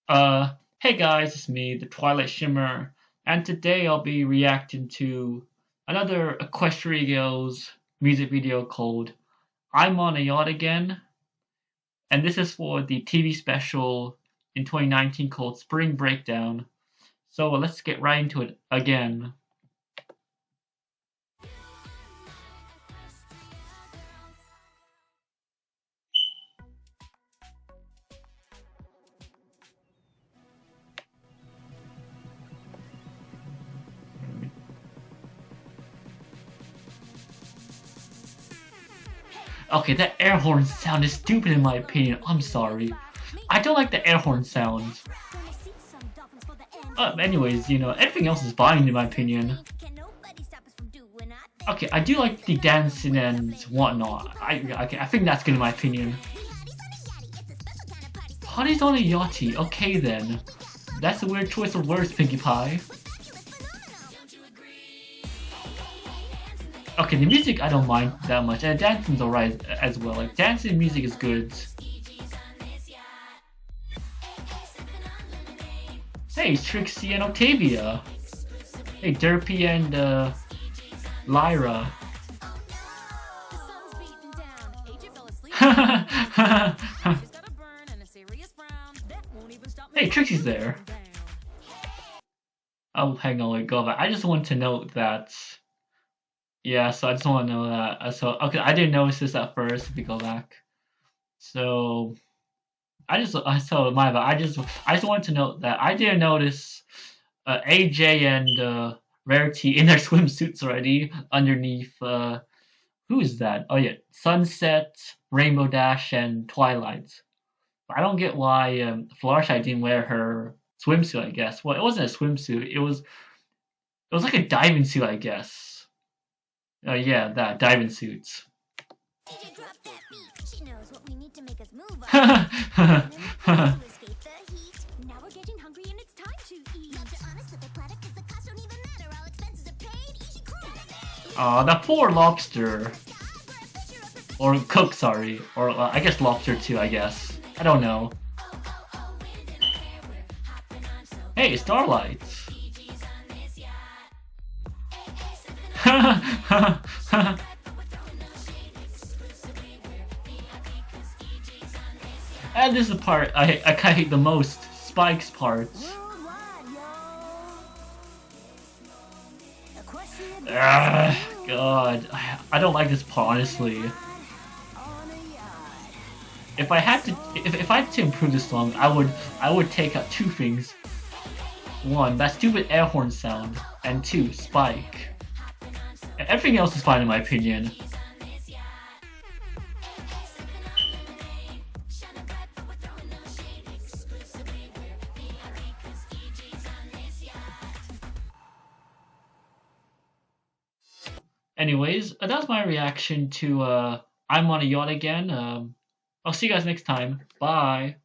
Hey guys, it's me, the Twilight Shimmer, and today I'll be reacting to another Equestria music video called I'm on a Yacht Again, and this is for the TV special in 2019 called Spring Breakdown. So let's get right into it again. Okay, that air horn sound is stupid in my opinion. I'm sorry. I don't like the air horn sound. Anyways, everything else is fine in my opinion. Okay, I do like the dancing and whatnot. I think that's good in my opinion. Party's on a yachty. Okay then. That's a weird choice of words, Pinkie Pie. Okay, the music I don't mind that much, and dancing's alright as well. Like, dancing music is good. Hey, it's Trixie and Octavia. Hey, Derpy and Lyra. Hey, Trixie's there. Oh, hang on, wait, go back. I just want to note that. Yeah, so I just want to know that. Okay, I didn't notice this at first. If we go back, so so my bad. I just wanted to note that I didn't notice AJ and Rarity in their swimsuits already underneath. Who is that? Oh yeah, Sunset, Rainbow Dash, and Twilight. I don't get why Fluttershy didn't wear her swimsuit. I guess. Well, it wasn't a swimsuit. It was like a diving suit, I guess. Yeah, that diving suits. Aw, that poor lobster. Or cook, sorry. Or I guess lobster too, I guess. I don't know. Hey, Starlight. And this is the part I kind of hate the most. Spike's part. God, I don't like this part honestly. If I had to improve this song, I would take out two things. One, that stupid air horn sound, and two, Spike. Everything else is fine in my opinion. Anyways, that's my reaction to I'm on a Yacht Again. I'll see you guys next time. Bye.